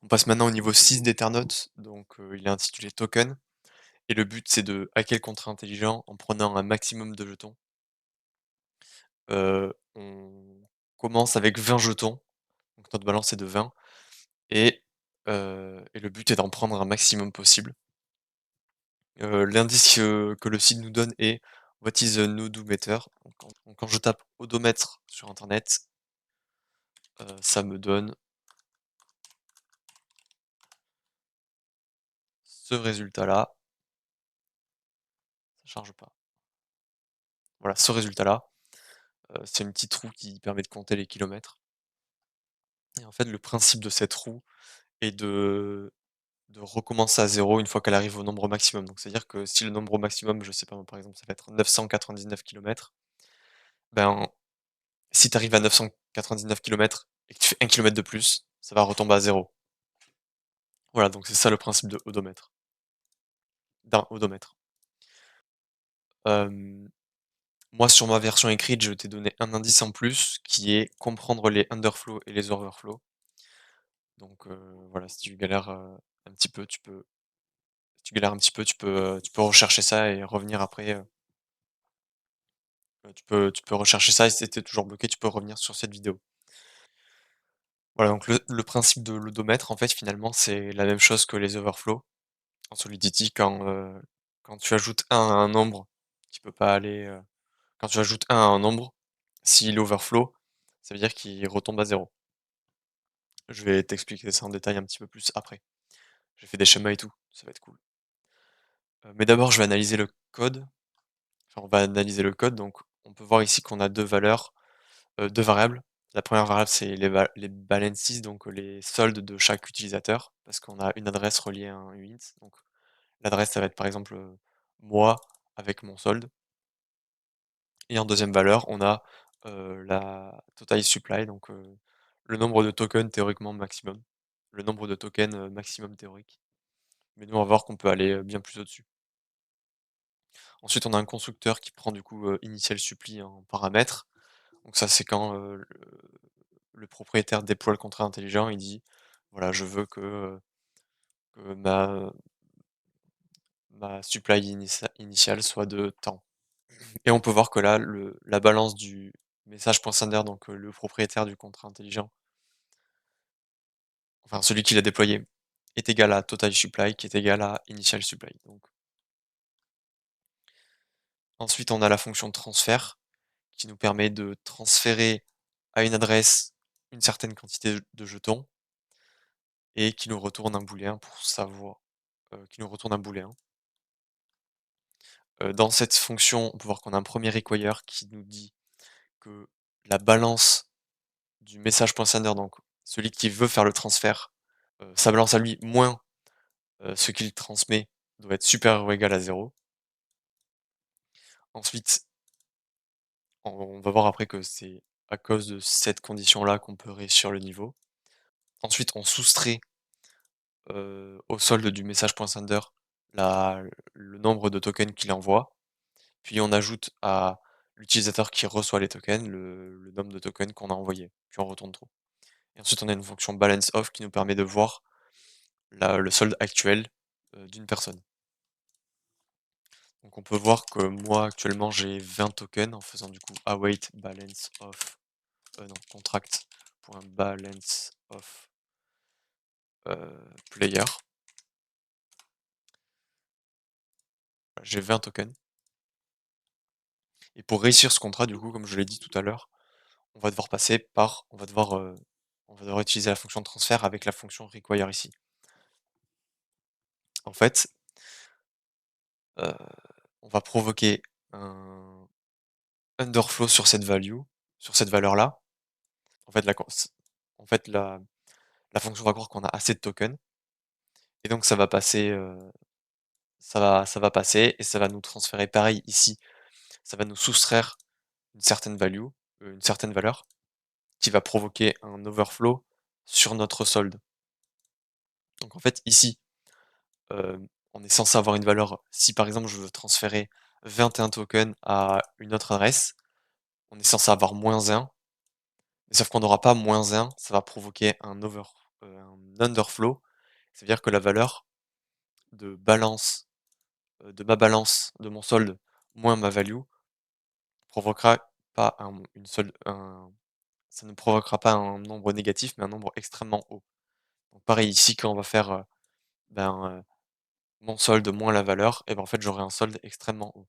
On passe maintenant au niveau 6 d'Ethernote, donc il est intitulé Token et le but c'est de hacker le contrat intelligent en prenant un maximum de jetons. On commence avec 20 jetons, donc notre balance est de 20 et le but est d'en prendre un maximum possible. L'indice que le site nous donne est «What is a odometer?» Donc quand je tape odomètre sur internet, ça me donne ce résultat-là. Ça charge pas. Voilà, ce résultat-là, c'est une petite roue qui permet de compter les kilomètres et en fait, le principe de cette roue est de recommencer à zéro une fois qu'elle arrive au nombre maximum. Donc c'est-à-dire que si le nombre maximum, je sais pas moi, par exemple, ça va être 999 kilomètres, ben, si tu arrives à 999 kilomètres et que tu fais 1 kilomètre de plus, ça va retomber à zéro. Voilà, donc c'est ça le principe de odomètre, d'un odomètre. Hem, Moi, sur ma version écrite, je t'ai donné un indice en plus qui est comprendre les underflows et les overflows. Donc voilà, si tu galères, un petit peu, si tu galères un petit peu, tu peux rechercher ça et revenir après, tu peux rechercher ça et si tu toujours bloqué, tu peux revenir sur cette vidéo. Voilà, donc le principe de l'odomètre, en fait, finalement, c'est la même chose que les overflows en Solidity quand tu ajoutes un à un nombre qui peut pas aller, quand tu ajoutes un à un nombre, s'il overflow, ça veut dire qu'il retombe à zéro. Je vais t'expliquer ça en détail un petit peu plus après. J'ai fait des schémas et tout, ça va être cool. Mais d'abord, je vais analyser le code. Enfin, on va analyser le code, donc on peut voir ici qu'on a 2 valeurs, 2 variables. La première variable, c'est les balances, donc les soldes de chaque utilisateur, parce qu'on a une adresse reliée à un uint. Donc l'adresse, ça va être par exemple, moi avec mon solde et en deuxième valeur, on a, la total supply, donc le nombre de tokens théoriquement maximum, le nombre de tokens, maximum théorique. Mais nous, on va voir qu'on peut aller, bien plus au-dessus. Ensuite, on a un constructeur qui prend du coup, initial supply en paramètre. Donc ça, c'est quand, le propriétaire déploie le contrat intelligent, il dit: «Voilà, je veux que ma supply initiale soit de temps». Et on peut voir que là, la balance du message point sender, donc le propriétaire du contrat intelligent, enfin celui qui l'a déployé, est égal à total supply qui est égal à initial supply. Donc ensuite, on a la fonction transfert qui nous permet de transférer à une adresse une certaine quantité de jetons et qui nous retourne un booléen pour savoir qui nous retourne un booléen. Dans cette fonction, on peut voir qu'on a un premier require qui nous dit que la balance du message point sender, donc celui qui veut faire le transfert, sa balance à lui moins, ce qu'il transmet doit être supérieur ou égal à zéro. Ensuite, on va voir après que c'est à cause de cette condition-là qu'on peut réussir le niveau. Ensuite, on soustrait, au solde du message point sender la le nombre de tokens qu'il envoie. Puis on ajoute à l'utilisateur qui reçoit les tokens le nombre de tokens qu'on a envoyé, puis on retourne true. Et ensuite on a une fonction balance off qui nous permet de voir le solde actuel, d'une personne. Donc on peut voir que moi actuellement j'ai 20 tokens en faisant du coup await balance of, non, contract.balance of, player. J'ai 20 tokens et pour réussir ce contrat du coup, comme je l'ai dit tout à l'heure, on va devoir passer par on va devoir utiliser la fonction de transfert avec la fonction require ici. En fait, heu, on va provoquer un underflow sur cette valeur-là. En fait, la fonction va croire qu'on a assez de tokens et donc ça va passer, ça va passer et ça va nous transférer pareil ici. Ça va nous soustraire une certaine value, une certaine valeur qui va provoquer un overflow sur notre solde. Donc en fait ici, on est censé avoir une valeur si par exemple je veux transférer 21 tokens à une autre adresse, on est censé avoir -1, mais sauf qu'on n'aura pas -1, ça va provoquer un un underflow, c'est-à-dire que la valeur de balance, de ma balance, de mon solde, moins ma value, provoquera pas un ça ne provoquera pas un nombre négatif, mais un nombre extrêmement haut. Donc pareil ici, quand on va faire, ben, mon solde moins la valeur, et ben, en fait, j'aurai un solde extrêmement haut.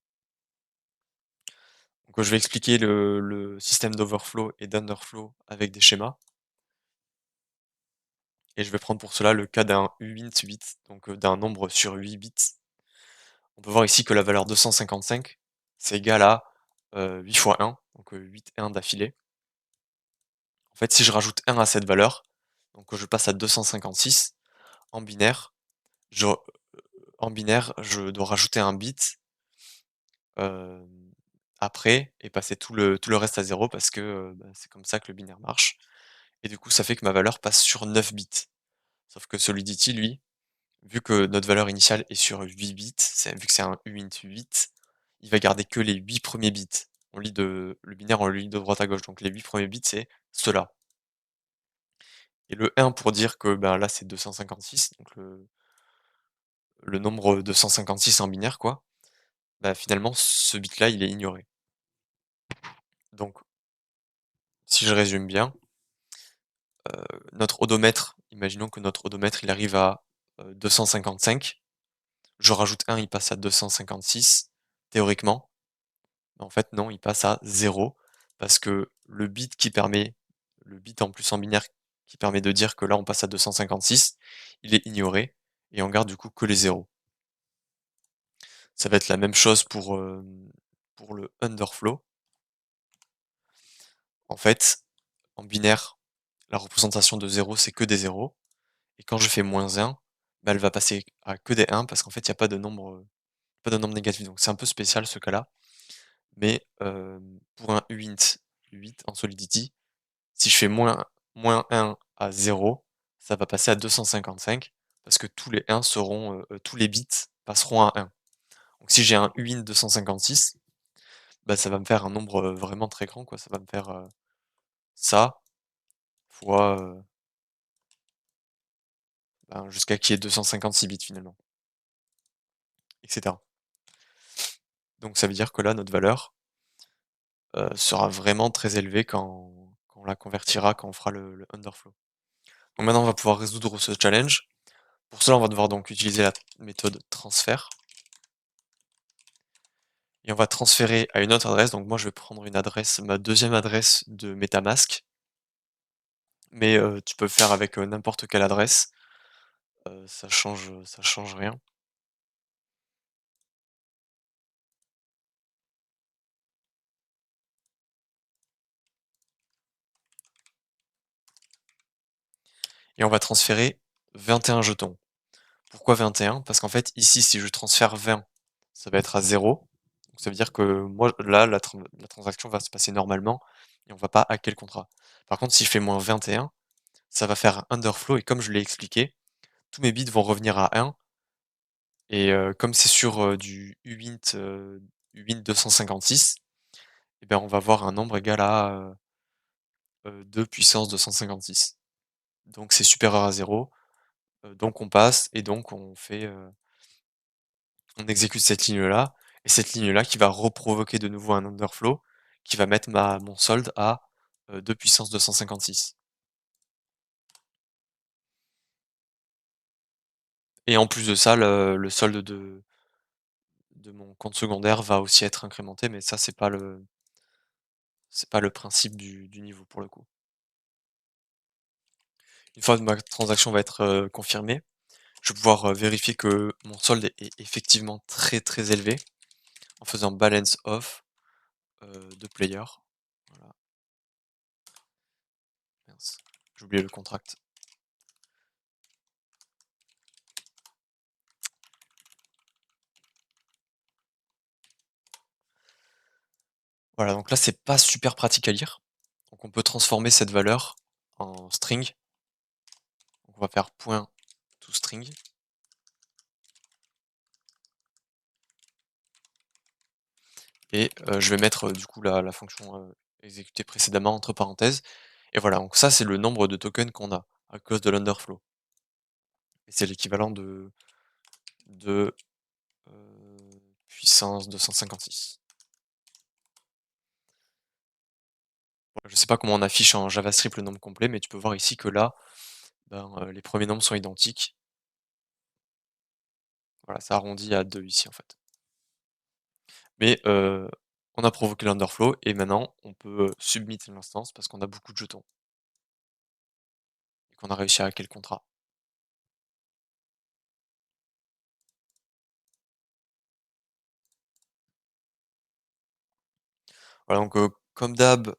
Donc, je vais expliquer le système d'overflow et d'underflow avec des schémas, et je vais prendre pour cela le cas d'un uint 8, donc, d'un nombre sur 8 bits. On peut voir ici que la valeur 255, c'est égal à, 8 fois 1, donc, 8 1 d'affilée. En fait, si je rajoute 1 à cette valeur, donc je passe à 256, en binaire, je je dois rajouter un bit, hem, après, et passer tout le reste à 0 parce que, bah, c'est comme ça que le binaire marche, et du coup, ça fait que ma valeur passe sur 9 bits. Sauf que Solidity, lui, vu que notre valeur initiale est sur 8 bits, vu que c'est un uint 8, il va garder que les 8 premiers bits. Le binaire, on le lit de droite à gauche, donc les 8 premiers bits, c'est ceux-là. Et le 1 pour dire que, ben, là, c'est 256, donc le nombre 256 en binaire, quoi. Bah, finalement, ce bit-là, il est ignoré. Donc, si je résume bien, notre odomètre, imaginons que notre odomètre, il arrive à, 255. Je rajoute 1, il passe à 256, théoriquement. Mais en fait, non, il passe à 0 parce que le bit en plus en binaire qui permet de dire que là, on passe à 256, il est ignoré, et on garde du coup que les zéros. Ça va être la même chose pour le underflow. En fait, en binaire, la représentation de 0, c'est que des zéros, et quand je fais -1, bah, elle va passer à que des 1 parce qu'en fait, il y a pas de nombre négatif. Donc c'est un peu spécial ce cas-là, mais pour un uint 8 en Solidity, si je fais -1 à 0, ça va passer à 255 parce que tous les 1 seront, tous les bits passeront à 1. Donc si j'ai un uint 256, bah, ça va me faire un nombre, vraiment très grand, quoi. Ça va me faire, ça fois, ben, jusqu'à qu'il y ait 256 bits finalement, et cetera. Donc ça veut dire que là, notre valeur, sera vraiment très élevée quand on la convertira, quand on fera le underflow. Donc maintenant, on va pouvoir résoudre ce challenge. Pour cela, on va devoir donc utiliser la méthode transfert, et on va transférer à une autre adresse. Donc moi, je vais prendre une adresse, ma deuxième adresse de MetaMask, mais tu peux le faire avec, n'importe quelle adresse, ça change rien. Et on va transférer 21 jetons. Pourquoi 21? Parce qu'en fait, ici, si je transfère 20, ça va être à 0. Donc ça veut dire que moi, là, la transaction va se passer normalement et on va pas hacker le contrat. Par contre, si je fais -21, ça va faire un underflow, et comme je l'ai expliqué, tous mes bits vont revenir à 1, et comme c'est sur, du uint 256, et ben, on va avoir un nombre égal à, 2 puissance 256. Donc c'est supérieur à 0, donc on passe, et donc on exécute cette ligne-là, et cette ligne-là qui va reprovoquer de nouveau un underflow, qui va mettre mon solde à, 2 puissance 256. Et en plus de ça, le solde de mon compte secondaire va aussi être incrémenté, mais ça, c'est pas le principe du niveau pour le coup. Une fois que ma transaction va être, confirmée, je vais pouvoir, vérifier que mon solde est effectivement très, très élevé en faisant balance off, de player. Voilà, mince, j'ai oublié le contract. Voilà, donc là, c'est pas super pratique à lire. Donc on peut transformer cette valeur en string. Donc on va faire point .toString, et je vais mettre, du coup la fonction, exécutée précédemment entre parenthèses, et voilà, donc ça, c'est le nombre de tokens qu'on a. à cause de l'underflow et c'est l'équivalent de, puissance 256. Je sais pas comment on affiche en JavaScript le nombre complet, mais tu peux voir ici que là, ben, les premiers nombres sont identiques. Voilà, ça arrondit à 2 ici, en fait. Mais, on a provoqué l'underflow et maintenant on peut, submit l'instance parce qu'on a beaucoup de jetons et qu'on a réussi à hacker le contrat. Voilà donc, comme d'hab,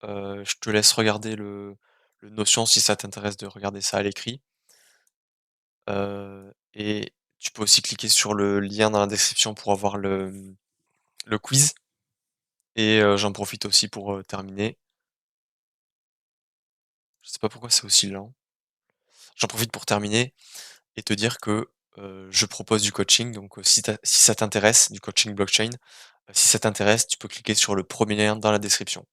je te laisse regarder le Notion si ça t'intéresse de regarder ça à l'écrit. Et tu peux aussi cliquer sur le lien dans la description pour avoir le quiz et j'en profite aussi pour, terminer. Je sais pas pourquoi c'est aussi lent. J'en profite pour terminer et te dire que, je propose du coaching donc, si ça t'intéresse, du coaching blockchain, si ça t'intéresse, tu peux cliquer sur le premier lien dans la description.